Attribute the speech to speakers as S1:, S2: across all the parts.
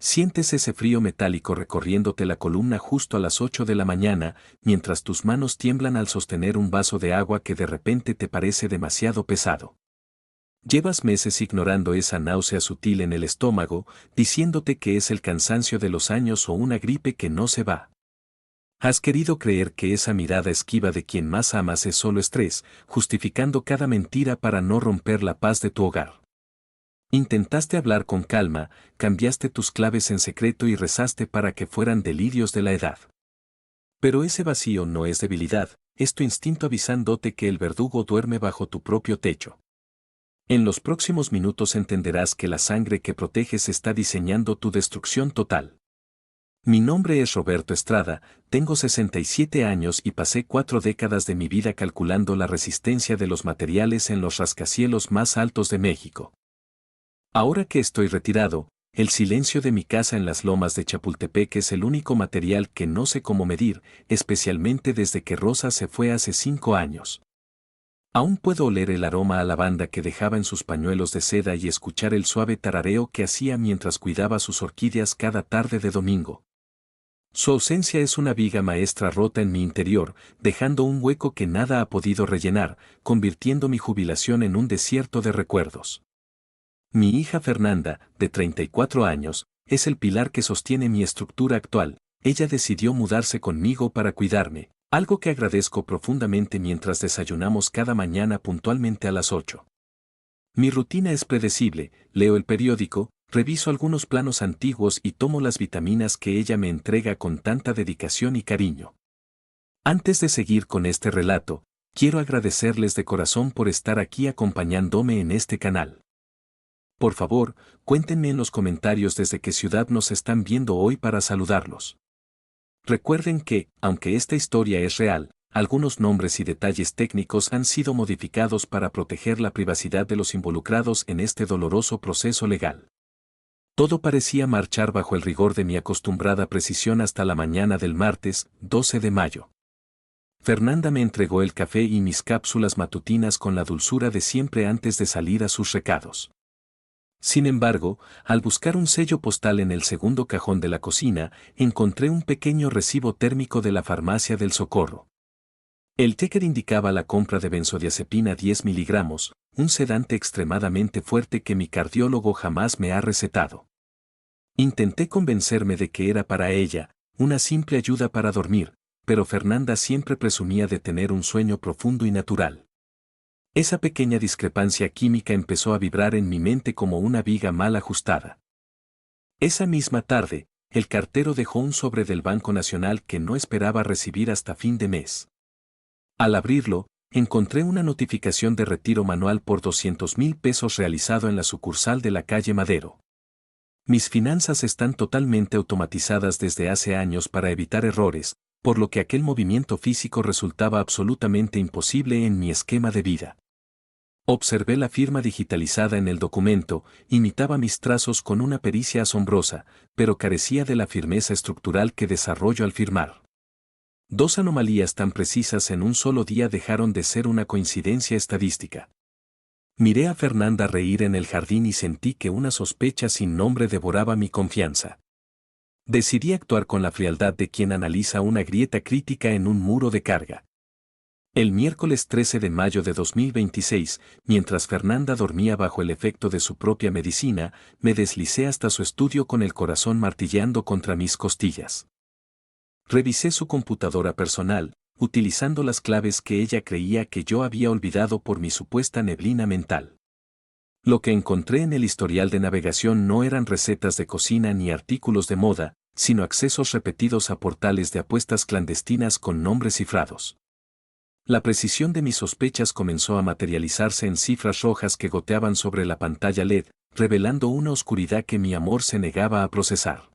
S1: Sientes ese frío metálico recorriéndote la columna justo a las 8 de la mañana, mientras tus manos tiemblan al sostener un vaso de agua que de repente te parece demasiado pesado. Llevas meses ignorando esa náusea sutil en el estómago, diciéndote que es el cansancio de los años o una gripe que no se va. Has querido creer que esa mirada esquiva de quien más amas es solo estrés, justificando cada mentira para no romper la paz de tu hogar. Intentaste hablar con calma, cambiaste tus claves en secreto y rezaste para que fueran delirios de la edad. Pero ese vacío no es debilidad, es tu instinto avisándote que el verdugo duerme bajo tu propio techo. En los próximos minutos entenderás que la sangre que proteges está diseñando tu destrucción total. Mi nombre es Roberto Estrada, tengo 67 años y pasé 4 décadas de mi vida calculando la resistencia de los materiales en los rascacielos más altos de México. Ahora que estoy retirado, el silencio de mi casa en las lomas de Chapultepec es el único material que no sé cómo medir, especialmente desde que Rosa se fue hace 5 años. Aún puedo oler el aroma a lavanda que dejaba en sus pañuelos de seda y escuchar el suave tarareo que hacía mientras cuidaba sus orquídeas cada tarde de domingo. Su ausencia es una viga maestra rota en mi interior, dejando un hueco que nada ha podido rellenar, convirtiendo mi jubilación en un desierto de recuerdos. Mi hija Fernanda, de 34 años, es el pilar que sostiene mi estructura actual. Ella decidió mudarse conmigo para cuidarme, algo que agradezco profundamente mientras desayunamos cada mañana puntualmente a las 8. Mi rutina es predecible, leo el periódico, reviso algunos planos antiguos y tomo las vitaminas que ella me entrega con tanta dedicación y cariño. Antes de seguir con este relato, quiero agradecerles de corazón por estar aquí acompañándome en este canal. Por favor, cuéntenme en los comentarios desde qué ciudad nos están viendo hoy para saludarlos. Recuerden que, aunque esta historia es real, algunos nombres y detalles técnicos han sido modificados para proteger la privacidad de los involucrados en este doloroso proceso legal. Todo parecía marchar bajo el rigor de mi acostumbrada precisión hasta la mañana del martes, 12 de mayo. Fernanda me entregó el café y mis cápsulas matutinas con la dulzura de siempre antes de salir a sus recados. Sin embargo, al buscar un sello postal en el segundo cajón de la cocina, encontré un pequeño recibo térmico de la farmacia del Socorro. El ticket indicaba la compra de benzodiazepina 10 miligramos, un sedante extremadamente fuerte que mi cardiólogo jamás me ha recetado. Intenté convencerme de que era para ella, una simple ayuda para dormir, pero Fernanda siempre presumía de tener un sueño profundo y natural. Esa pequeña discrepancia química empezó a vibrar en mi mente como una viga mal ajustada. Esa misma tarde, el cartero dejó un sobre del Banco Nacional que no esperaba recibir hasta fin de mes. Al abrirlo, encontré una notificación de retiro manual por 200,000 pesos realizado en la sucursal de la calle Madero. Mis finanzas están totalmente automatizadas desde hace años para evitar errores, por lo que aquel movimiento físico resultaba absolutamente imposible en mi esquema de vida. Observé la firma digitalizada en el documento, imitaba mis trazos con una pericia asombrosa, pero carecía de la firmeza estructural que desarrollo al firmar. 2 anomalías tan precisas en un solo día dejaron de ser una coincidencia estadística. Miré a Fernanda reír en el jardín y sentí que una sospecha sin nombre devoraba mi confianza. Decidí actuar con la frialdad de quien analiza una grieta crítica en un muro de carga. El miércoles 13 de mayo de 2026, mientras Fernanda dormía bajo el efecto de su propia medicina, me deslicé hasta su estudio con el corazón martilleando contra mis costillas. Revisé su computadora personal, utilizando las claves que ella creía que yo había olvidado por mi supuesta neblina mental. Lo que encontré en el historial de navegación no eran recetas de cocina ni artículos de moda, sino accesos repetidos a portales de apuestas clandestinas con nombres cifrados. La precisión de mis sospechas comenzó a materializarse en cifras rojas que goteaban sobre la pantalla LED, revelando una oscuridad que mi amor se negaba a procesar.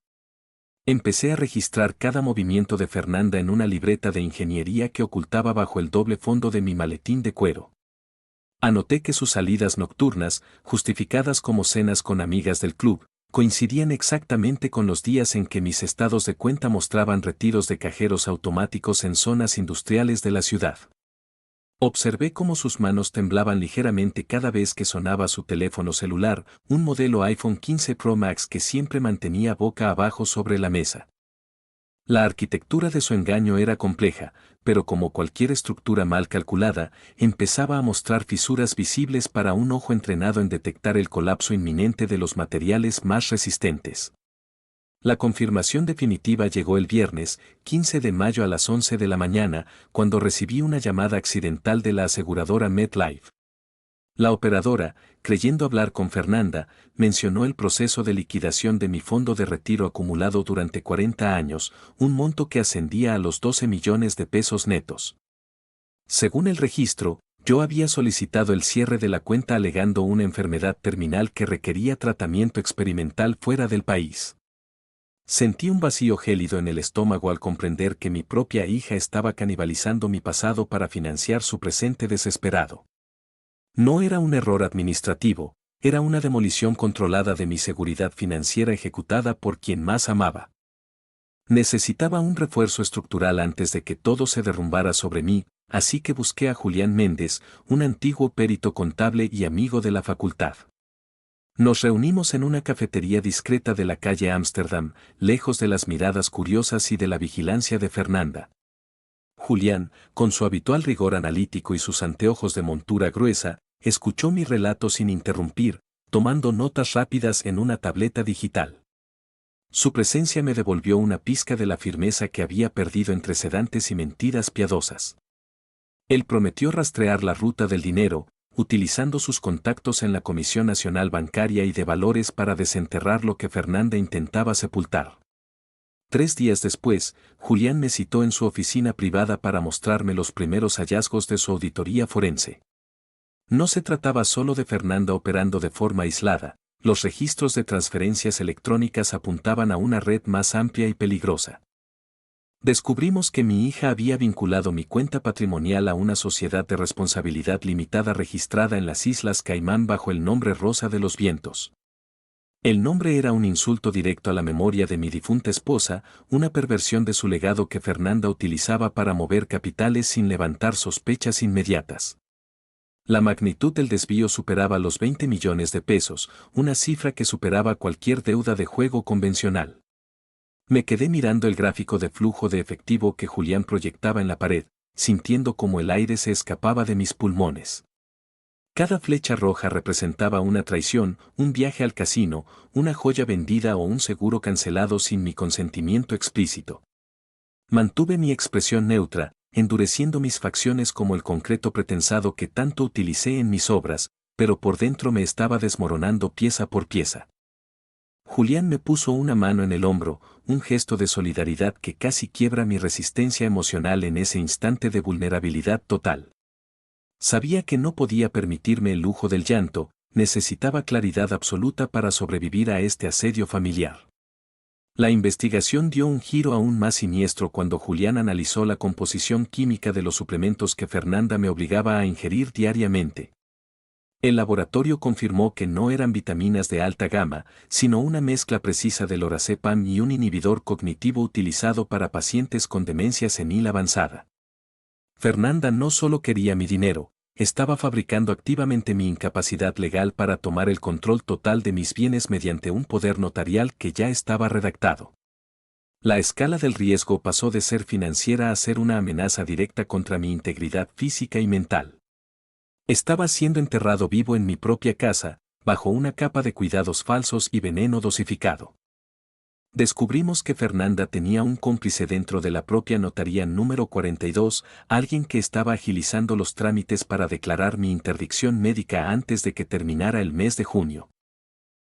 S1: Empecé a registrar cada movimiento de Fernanda en una libreta de ingeniería que ocultaba bajo el doble fondo de mi maletín de cuero. Anoté que sus salidas nocturnas, justificadas como cenas con amigas del club, coincidían exactamente con los días en que mis estados de cuenta mostraban retiros de cajeros automáticos en zonas industriales de la ciudad. Observé cómo sus manos temblaban ligeramente cada vez que sonaba su teléfono celular, un modelo iPhone 15 Pro Max que siempre mantenía boca abajo sobre la mesa. La arquitectura de su engaño era compleja, pero como cualquier estructura mal calculada, empezaba a mostrar fisuras visibles para un ojo entrenado en detectar el colapso inminente de los materiales más resistentes. La confirmación definitiva llegó el viernes, 15 de mayo a las 11 de la mañana, cuando recibí una llamada accidental de la aseguradora MetLife. La operadora, creyendo hablar con Fernanda, mencionó el proceso de liquidación de mi fondo de retiro acumulado durante 40 años, un monto que ascendía a los 12 millones de pesos netos. Según el registro, yo había solicitado el cierre de la cuenta alegando una enfermedad terminal que requería tratamiento experimental fuera del país. Sentí un vacío gélido en el estómago al comprender que mi propia hija estaba canibalizando mi pasado para financiar su presente desesperado. No era un error administrativo, era una demolición controlada de mi seguridad financiera ejecutada por quien más amaba. Necesitaba un refuerzo estructural antes de que todo se derrumbara sobre mí, así que busqué a Julián Méndez, un antiguo perito contable y amigo de la facultad. Nos reunimos en una cafetería discreta de la calle Ámsterdam, lejos de las miradas curiosas y de la vigilancia de Fernanda. Julián, con su habitual rigor analítico y sus anteojos de montura gruesa, escuchó mi relato sin interrumpir, tomando notas rápidas en una tableta digital. Su presencia me devolvió una pizca de la firmeza que había perdido entre sedantes y mentiras piadosas. Él prometió rastrear la ruta del dinero, utilizando sus contactos en la Comisión Nacional Bancaria y de Valores para desenterrar lo que Fernanda intentaba sepultar. 3 días después, Julián me citó en su oficina privada para mostrarme los primeros hallazgos de su auditoría forense. No se trataba solo de Fernanda operando de forma aislada, los registros de transferencias electrónicas apuntaban a una red más amplia y peligrosa. Descubrimos que mi hija había vinculado mi cuenta patrimonial a una sociedad de responsabilidad limitada registrada en las Islas Caimán bajo el nombre Rosa de los Vientos. El nombre era un insulto directo a la memoria de mi difunta esposa, una perversión de su legado que Fernanda utilizaba para mover capitales sin levantar sospechas inmediatas. La magnitud del desvío superaba los 20 millones de pesos, una cifra que superaba cualquier deuda de juego convencional. Me quedé mirando el gráfico de flujo de efectivo que Julián proyectaba en la pared, sintiendo como el aire se escapaba de mis pulmones. Cada flecha roja representaba una traición, un viaje al casino, una joya vendida o un seguro cancelado sin mi consentimiento explícito. Mantuve mi expresión neutra, endureciendo mis facciones como el concreto pretensado que tanto utilicé en mis obras, pero por dentro me estaba desmoronando pieza por pieza. Julián me puso una mano en el hombro, un gesto de solidaridad que casi quiebra mi resistencia emocional en ese instante de vulnerabilidad total. Sabía que no podía permitirme el lujo del llanto, necesitaba claridad absoluta para sobrevivir a este asedio familiar. La investigación dio un giro aún más siniestro cuando Julián analizó la composición química de los suplementos que Fernanda me obligaba a ingerir diariamente. El laboratorio confirmó que no eran vitaminas de alta gama, sino una mezcla precisa de lorazepam y un inhibidor cognitivo utilizado para pacientes con demencia senil avanzada. Fernanda no solo quería mi dinero, estaba fabricando activamente mi incapacidad legal para tomar el control total de mis bienes mediante un poder notarial que ya estaba redactado. La escala del riesgo pasó de ser financiera a ser una amenaza directa contra mi integridad física y mental. Estaba siendo enterrado vivo en mi propia casa, bajo una capa de cuidados falsos y veneno dosificado. Descubrimos que Fernanda tenía un cómplice dentro de la propia notaría número 42, alguien que estaba agilizando los trámites para declarar mi interdicción médica antes de que terminara el mes de junio.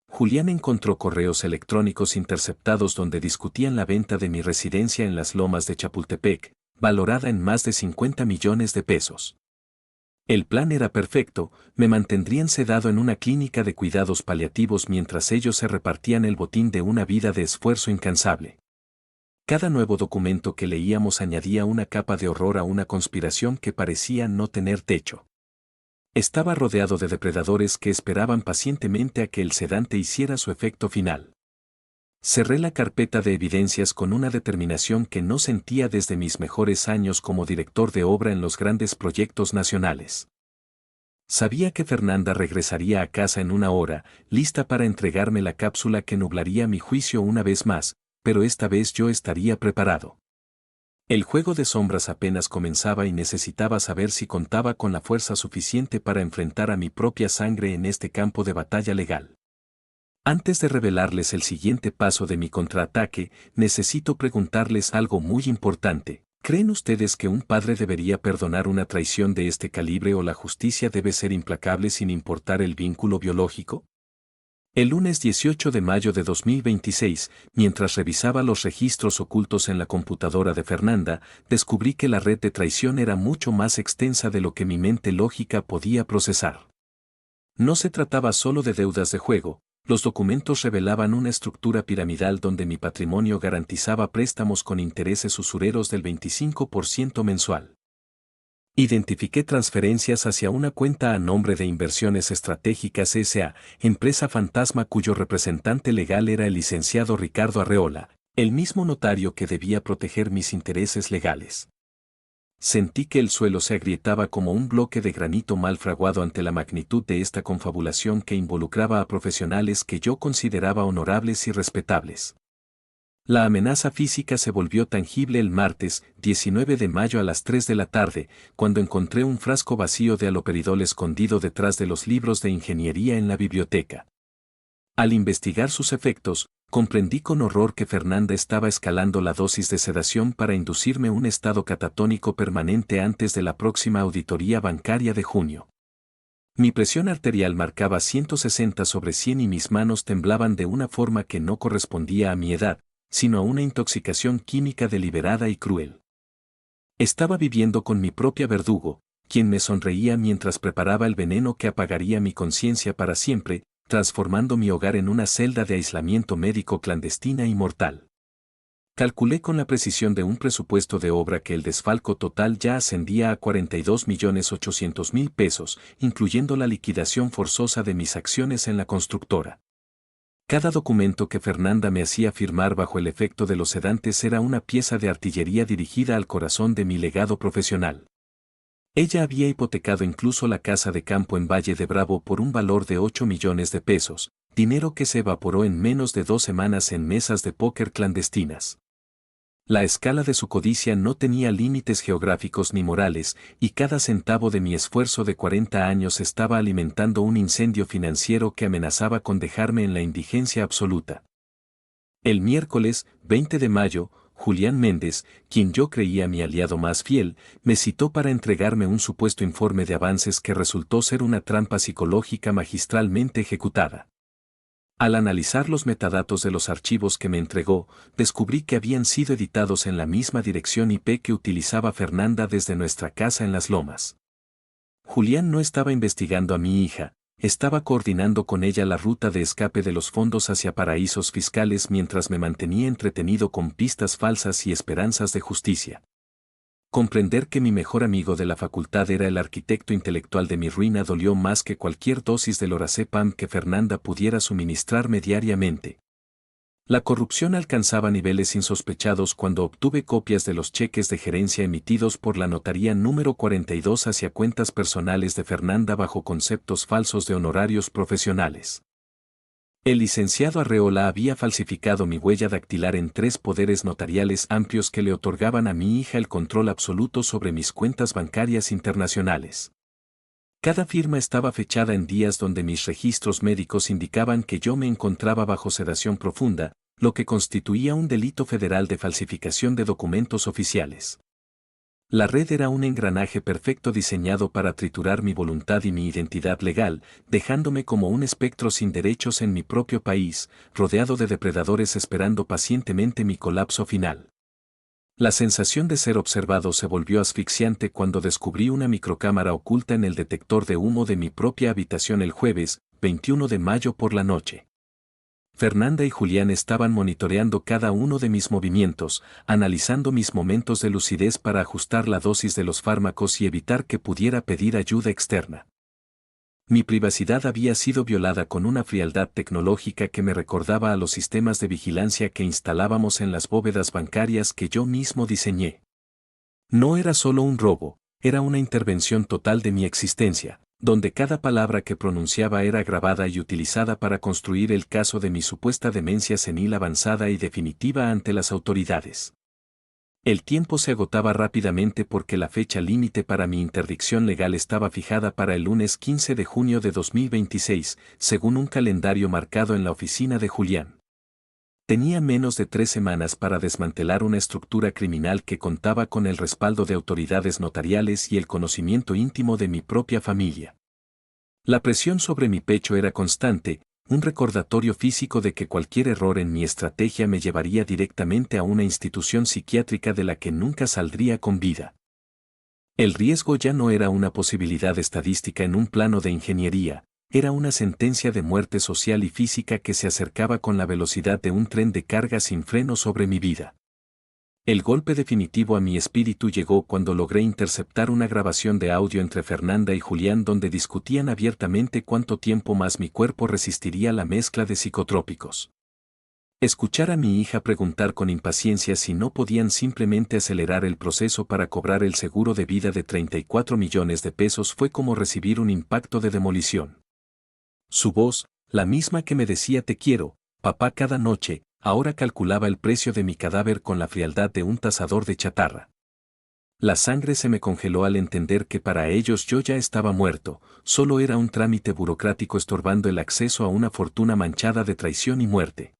S1: Julián encontró correos electrónicos interceptados donde discutían la venta de mi residencia en las lomas de Chapultepec, valorada en más de 50 millones de pesos. El plan era perfecto, me mantendrían sedado en una clínica de cuidados paliativos mientras ellos se repartían el botín de una vida de esfuerzo incansable. Cada nuevo documento que leíamos añadía una capa de horror a una conspiración que parecía no tener techo. Estaba rodeado de depredadores que esperaban pacientemente a que el sedante hiciera su efecto final. Cerré la carpeta de evidencias con una determinación que no sentía desde mis mejores años como director de obra en los grandes proyectos nacionales. Sabía que Fernanda regresaría a casa en una hora, lista para entregarme la cápsula que nublaría mi juicio una vez más, pero esta vez yo estaría preparado. El juego de sombras apenas comenzaba y necesitaba saber si contaba con la fuerza suficiente para enfrentar a mi propia sangre en este campo de batalla legal. Antes de revelarles el siguiente paso de mi contraataque, necesito preguntarles algo muy importante. ¿Creen ustedes que un padre debería perdonar una traición de este calibre o la justicia debe ser implacable sin importar el vínculo biológico? El lunes 18 de mayo de 2026, mientras revisaba los registros ocultos en la computadora de Fernanda, descubrí que la red de traición era mucho más extensa de lo que mi mente lógica podía procesar. No se trataba solo de deudas de juego. Los documentos revelaban una estructura piramidal donde mi patrimonio garantizaba préstamos con intereses usureros del 25% mensual. Identifiqué transferencias hacia una cuenta a nombre de Inversiones Estratégicas S.A., empresa fantasma cuyo representante legal era el licenciado Ricardo Arreola, el mismo notario que debía proteger mis intereses legales. Sentí que el suelo se agrietaba como un bloque de granito mal fraguado ante la magnitud de esta confabulación que involucraba a profesionales que yo consideraba honorables y respetables. La amenaza física se volvió tangible el martes, 19 de mayo a las 3 de la tarde, cuando encontré un frasco vacío de haloperidol escondido detrás de los libros de ingeniería en la biblioteca. Al investigar sus efectos, comprendí con horror que Fernanda estaba escalando la dosis de sedación para inducirme un estado catatónico permanente antes de la próxima auditoría bancaria de junio. Mi presión arterial marcaba 160/100 y mis manos temblaban de una forma que no correspondía a mi edad, sino a una intoxicación química deliberada y cruel. Estaba viviendo con mi propia verdugo, quien me sonreía mientras preparaba el veneno que apagaría mi conciencia para siempre, transformando mi hogar en una celda de aislamiento médico clandestina y mortal. Calculé con la precisión de un presupuesto de obra que el desfalco total ya ascendía a 42.800.000 pesos, incluyendo la liquidación forzosa de mis acciones en la constructora. Cada documento que Fernanda me hacía firmar bajo el efecto de los sedantes era una pieza de artillería dirigida al corazón de mi legado profesional. Ella había hipotecado incluso la casa de campo en Valle de Bravo por un valor de 8 millones de pesos, dinero que se evaporó en menos de 2 semanas en mesas de póker clandestinas. La escala de su codicia no tenía límites geográficos ni morales, y cada centavo de mi esfuerzo de 40 años estaba alimentando un incendio financiero que amenazaba con dejarme en la indigencia absoluta. El miércoles, 20 de mayo, Julián Méndez, quien yo creía mi aliado más fiel, me citó para entregarme un supuesto informe de avances que resultó ser una trampa psicológica magistralmente ejecutada. Al analizar los metadatos de los archivos que me entregó, descubrí que habían sido editados en la misma dirección IP que utilizaba Fernanda desde nuestra casa en Las Lomas. Julián no estaba investigando a mi hija, estaba coordinando con ella la ruta de escape de los fondos hacia paraísos fiscales mientras me mantenía entretenido con pistas falsas y esperanzas de justicia. Comprender que mi mejor amigo de la facultad era el arquitecto intelectual de mi ruina dolió más que cualquier dosis de lorazepam que Fernanda pudiera suministrarme diariamente. La corrupción alcanzaba niveles insospechados cuando obtuve copias de los cheques de gerencia emitidos por la notaría número 42 hacia cuentas personales de Fernanda bajo conceptos falsos de honorarios profesionales. El licenciado Arreola había falsificado mi huella dactilar en 3 poderes notariales amplios que le otorgaban a mi hija el control absoluto sobre mis cuentas bancarias internacionales. Cada firma estaba fechada en días donde mis registros médicos indicaban que yo me encontraba bajo sedación profunda, lo que constituía un delito federal de falsificación de documentos oficiales. La red era un engranaje perfecto diseñado para triturar mi voluntad y mi identidad legal, dejándome como un espectro sin derechos en mi propio país, rodeado de depredadores esperando pacientemente mi colapso final. La sensación de ser observado se volvió asfixiante cuando descubrí una microcámara oculta en el detector de humo de mi propia habitación el jueves, 21 de mayo por la noche. Fernanda y Julián estaban monitoreando cada uno de mis movimientos, analizando mis momentos de lucidez para ajustar la dosis de los fármacos y evitar que pudiera pedir ayuda externa. Mi privacidad había sido violada con una frialdad tecnológica que me recordaba a los sistemas de vigilancia que instalábamos en las bóvedas bancarias que yo mismo diseñé. No era solo un robo, era una intervención total de mi existencia, donde cada palabra que pronunciaba era grabada y utilizada para construir el caso de mi supuesta demencia senil avanzada y definitiva ante las autoridades. El tiempo se agotaba rápidamente porque la fecha límite para mi interdicción legal estaba fijada para el lunes 15 de junio de 2026, según un calendario marcado en la oficina de Julián. Tenía menos de 3 semanas para desmantelar una estructura criminal que contaba con el respaldo de autoridades notariales y el conocimiento íntimo de mi propia familia. La presión sobre mi pecho era constante, un recordatorio físico de que cualquier error en mi estrategia me llevaría directamente a una institución psiquiátrica de la que nunca saldría con vida. El riesgo ya no era una posibilidad estadística en un plano de ingeniería, era una sentencia de muerte social y física que se acercaba con la velocidad de un tren de carga sin freno sobre mi vida. El golpe definitivo a mi espíritu llegó cuando logré interceptar una grabación de audio entre Fernanda y Julián donde discutían abiertamente cuánto tiempo más mi cuerpo resistiría la mezcla de psicotrópicos. Escuchar a mi hija preguntar con impaciencia si no podían simplemente acelerar el proceso para cobrar el seguro de vida de 34 millones de pesos fue como recibir un impacto de demolición. Su voz, la misma que me decía te quiero, papá cada noche, ahora calculaba el precio de mi cadáver con la frialdad de un tasador de chatarra. La sangre se me congeló al entender que para ellos yo ya estaba muerto, solo era un trámite burocrático estorbando el acceso a una fortuna manchada de traición y muerte.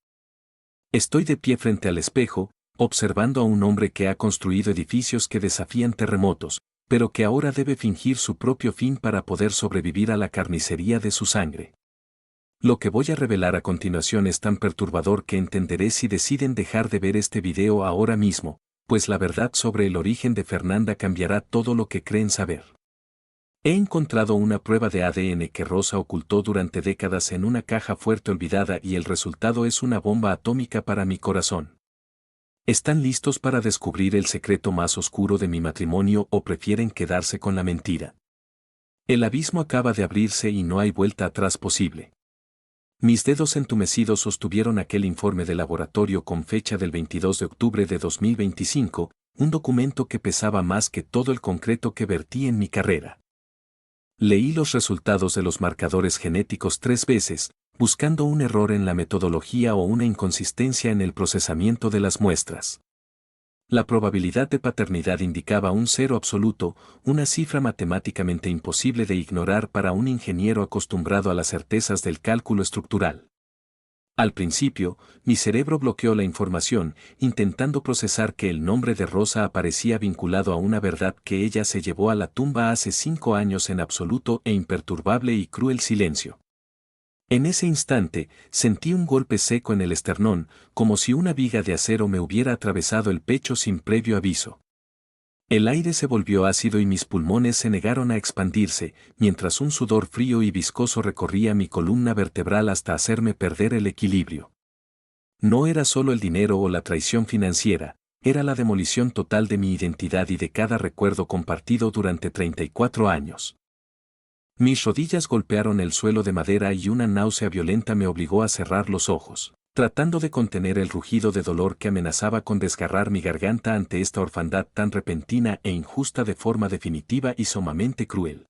S1: Estoy de pie frente al espejo, observando a un hombre que ha construido edificios que desafían terremotos, pero que ahora debe fingir su propio fin para poder sobrevivir a la carnicería de su sangre. Lo que voy a revelar a continuación es tan perturbador que entenderé si deciden dejar de ver este video ahora mismo, pues la verdad sobre el origen de Fernanda cambiará todo lo que creen saber. He encontrado una prueba de ADN que Rosa ocultó durante décadas en una caja fuerte olvidada y el resultado es una bomba atómica para mi corazón. ¿Están listos para descubrir el secreto más oscuro de mi matrimonio o prefieren quedarse con la mentira? El abismo acaba de abrirse y no hay vuelta atrás posible. Mis dedos entumecidos sostuvieron aquel informe de laboratorio con fecha del 22 de octubre de 2025, un documento que pesaba más que todo el concreto que vertí en mi carrera. Leí los resultados de los marcadores genéticos 3 veces, buscando un error en la metodología o una inconsistencia en el procesamiento de las muestras. La probabilidad de paternidad indicaba un 0 absoluto, una cifra matemáticamente imposible de ignorar para un ingeniero acostumbrado a las certezas del cálculo estructural. Al principio, mi cerebro bloqueó la información, intentando procesar que el nombre de Rosa aparecía vinculado a una verdad que ella se llevó a la tumba hace 5 años en absoluto e imperturbable y cruel silencio. En ese instante, sentí un golpe seco en el esternón, como si una viga de acero me hubiera atravesado el pecho sin previo aviso. El aire se volvió ácido y mis pulmones se negaron a expandirse, mientras un sudor frío y viscoso recorría mi columna vertebral hasta hacerme perder el equilibrio. No era solo el dinero o la traición financiera, era la demolición total de mi identidad y de cada recuerdo compartido durante 34 años. Mis rodillas golpearon el suelo de madera y una náusea violenta me obligó a cerrar los ojos, tratando de contener el rugido de dolor que amenazaba con desgarrar mi garganta ante esta orfandad tan repentina e injusta de forma definitiva y sumamente cruel.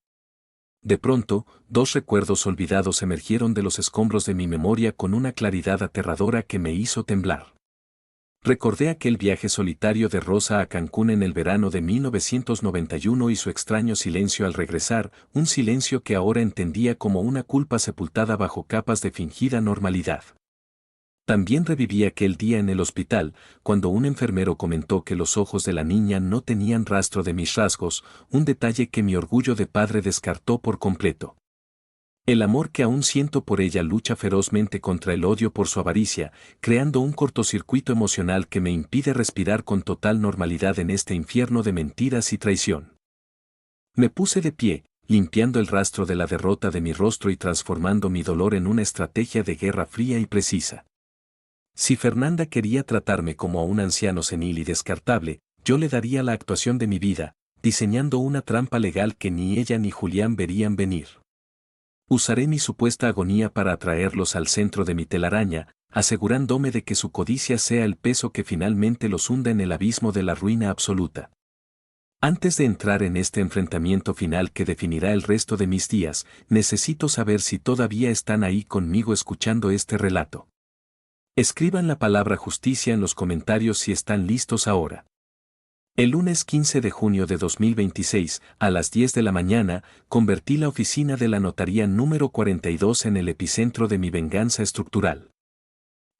S1: De pronto, 2 recuerdos olvidados emergieron de los escombros de mi memoria con una claridad aterradora que me hizo temblar. Recordé aquel viaje solitario de Rosa a Cancún en el verano de 1991 y su extraño silencio al regresar, un silencio que ahora entendía como una culpa sepultada bajo capas de fingida normalidad. También reviví aquel día en el hospital, cuando un enfermero comentó que los ojos de la niña no tenían rastro de mis rasgos, un detalle que mi orgullo de padre descartó por completo. El amor que aún siento por ella lucha ferozmente contra el odio por su avaricia, creando un cortocircuito emocional que me impide respirar con total normalidad en este infierno de mentiras y traición. Me puse de pie, limpiando el rastro de la derrota de mi rostro y transformando mi dolor en una estrategia de guerra fría y precisa. Si Fernanda quería tratarme como a un anciano senil y descartable, yo le daría la actuación de mi vida, diseñando una trampa legal que ni ella ni Julián verían venir. Usaré mi supuesta agonía para atraerlos al centro de mi telaraña, asegurándome de que su codicia sea el peso que finalmente los hunda en el abismo de la ruina absoluta. Antes de entrar en este enfrentamiento final que definirá el resto de mis días, necesito saber si todavía están ahí conmigo escuchando este relato. Escriban la palabra justicia en los comentarios si están listos ahora. El lunes 15 de junio de 2026, a las 10 de la mañana, convertí la oficina de la notaría número 42 en el epicentro de mi venganza estructural.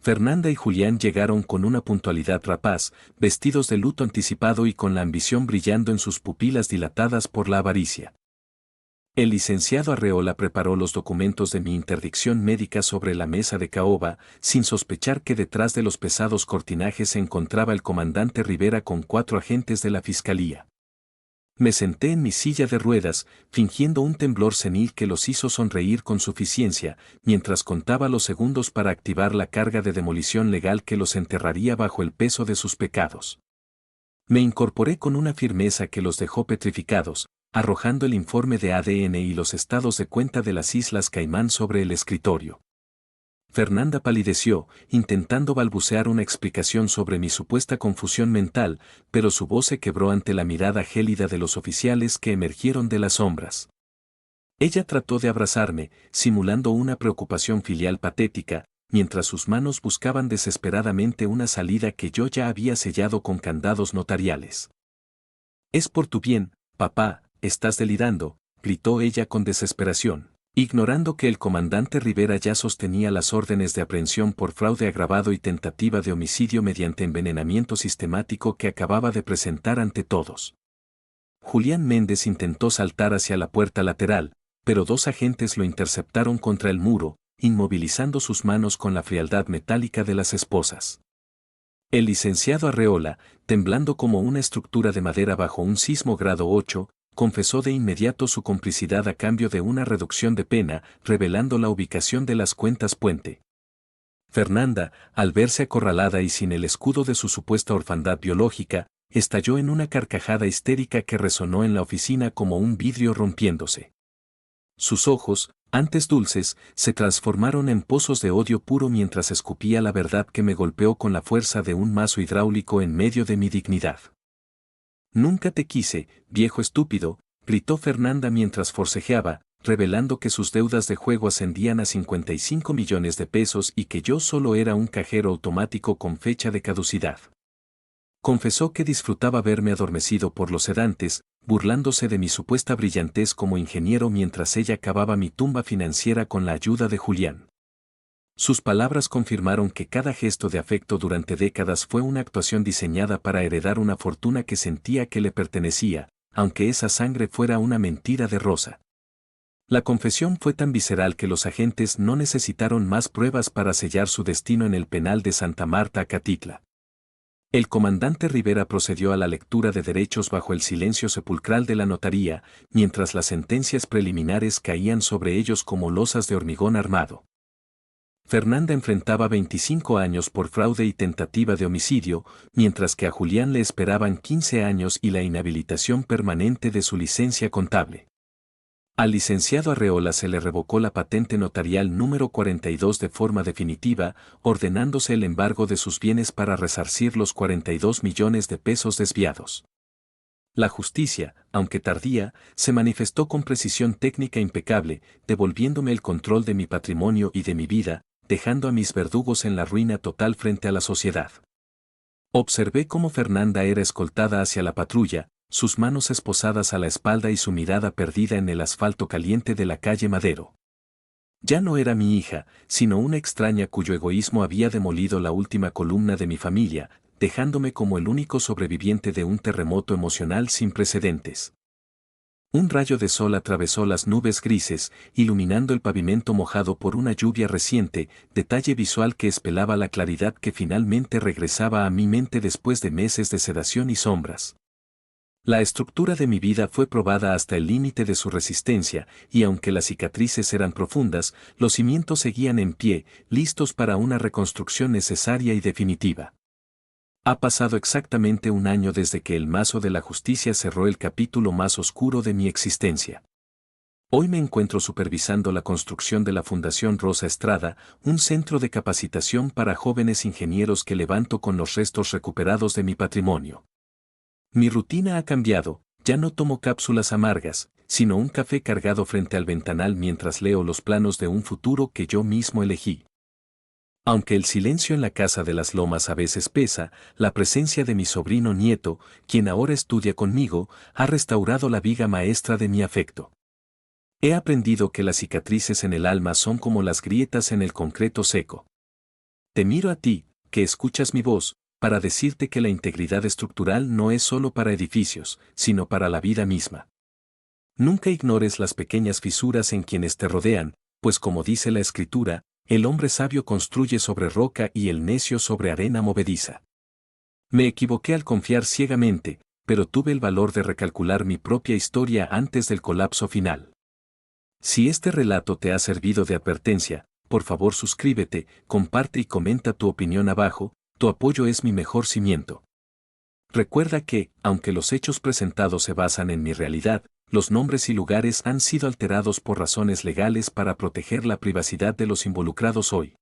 S1: Fernanda y Julián llegaron con una puntualidad rapaz, vestidos de luto anticipado y con la ambición brillando en sus pupilas dilatadas por la avaricia. El licenciado Arreola preparó los documentos de mi interdicción médica sobre la mesa de caoba, sin sospechar que detrás de los pesados cortinajes se encontraba el comandante Rivera con 4 agentes de la fiscalía. Me senté en mi silla de ruedas, fingiendo un temblor senil que los hizo sonreír con suficiencia, mientras contaba los segundos para activar la carga de demolición legal que los enterraría bajo el peso de sus pecados. Me incorporé con una firmeza que los dejó petrificados, arrojando el informe de ADN y los estados de cuenta de las Islas Caimán sobre el escritorio. Fernanda palideció, intentando balbucear una explicación sobre mi supuesta confusión mental, pero su voz se quebró ante la mirada gélida de los oficiales que emergieron de las sombras. Ella trató de abrazarme, simulando una preocupación filial patética, mientras sus manos buscaban desesperadamente una salida que yo ya había sellado con candados notariales. «Es por tu bien, papá, estás delirando», gritó ella con desesperación, ignorando que el comandante Rivera ya sostenía las órdenes de aprehensión por fraude agravado y tentativa de homicidio mediante envenenamiento sistemático que acababa de presentar ante todos. Julián Méndez intentó saltar hacia la puerta lateral, pero 2 agentes lo interceptaron contra el muro, inmovilizando sus manos con la frialdad metálica de las esposas. El licenciado Arreola, temblando como una estructura de madera bajo un sismo grado 8, confesó de inmediato su complicidad a cambio de una reducción de pena, revelando la ubicación de las cuentas puente. Fernanda, al verse acorralada y sin el escudo de su supuesta orfandad biológica, estalló en una carcajada histérica que resonó en la oficina como un vidrio rompiéndose. Sus ojos, antes dulces, se transformaron en pozos de odio puro mientras escupía la verdad que me golpeó con la fuerza de un mazo hidráulico en medio de mi dignidad. «Nunca te quise, viejo estúpido», gritó Fernanda mientras forcejeaba, revelando que sus deudas de juego ascendían a 55 millones de pesos y que yo solo era un cajero automático con fecha de caducidad. Confesó que disfrutaba verme adormecido por los sedantes, burlándose de mi supuesta brillantez como ingeniero mientras ella cavaba mi tumba financiera con la ayuda de Julián. Sus palabras confirmaron que cada gesto de afecto durante décadas fue una actuación diseñada para heredar una fortuna que sentía que le pertenecía, aunque esa sangre fuera una mentira de Rosa. La confesión fue tan visceral que los agentes no necesitaron más pruebas para sellar su destino en el penal de Santa Marta, Acatitla. El comandante Rivera procedió a la lectura de derechos bajo el silencio sepulcral de la notaría, mientras las sentencias preliminares caían sobre ellos como losas de hormigón armado. Fernanda enfrentaba 25 años por fraude y tentativa de homicidio, mientras que a Julián le esperaban 15 años y la inhabilitación permanente de su licencia contable. Al licenciado Arreola se le revocó la patente notarial número 42 de forma definitiva, ordenándose el embargo de sus bienes para resarcir los 42 millones de pesos desviados. La justicia, aunque tardía, se manifestó con precisión técnica impecable, devolviéndome el control de mi patrimonio y de mi vida, dejando a mis verdugos en la ruina total frente a la sociedad. Observé cómo Fernanda era escoltada hacia la patrulla, sus manos esposadas a la espalda y su mirada perdida en el asfalto caliente de la calle Madero. Ya no era mi hija, sino una extraña cuyo egoísmo había demolido la última columna de mi familia, dejándome como el único sobreviviente de un terremoto emocional sin precedentes. Un rayo de sol atravesó las nubes grises, iluminando el pavimento mojado por una lluvia reciente, detalle visual que espelaba la claridad que finalmente regresaba a mi mente después de meses de sedación y sombras. La estructura de mi vida fue probada hasta el límite de su resistencia, y aunque las cicatrices eran profundas, los cimientos seguían en pie, listos para una reconstrucción necesaria y definitiva. Ha pasado exactamente un año desde que el mazo de la justicia cerró el capítulo más oscuro de mi existencia. Hoy me encuentro supervisando la construcción de la Fundación Rosa Estrada, un centro de capacitación para jóvenes ingenieros que levanto con los restos recuperados de mi patrimonio. Mi rutina ha cambiado, ya no tomo cápsulas amargas, sino un café cargado frente al ventanal mientras leo los planos de un futuro que yo mismo elegí. Aunque el silencio en la casa de las lomas a veces pesa, la presencia de mi sobrino nieto, quien ahora estudia conmigo, ha restaurado la viga maestra de mi afecto. He aprendido que las cicatrices en el alma son como las grietas en el concreto seco. Te miro a ti, que escuchas mi voz, para decirte que la integridad estructural no es solo para edificios, sino para la vida misma. Nunca ignores las pequeñas fisuras en quienes te rodean, pues como dice la Escritura, el hombre sabio construye sobre roca y el necio sobre arena movediza. Me equivoqué al confiar ciegamente, pero tuve el valor de recalcular mi propia historia antes del colapso final. Si este relato te ha servido de advertencia, por favor suscríbete, comparte y comenta tu opinión abajo, tu apoyo es mi mejor cimiento. Recuerda que, aunque los hechos presentados se basan en mi realidad, los nombres y lugares han sido alterados por razones legales para proteger la privacidad de los involucrados hoy.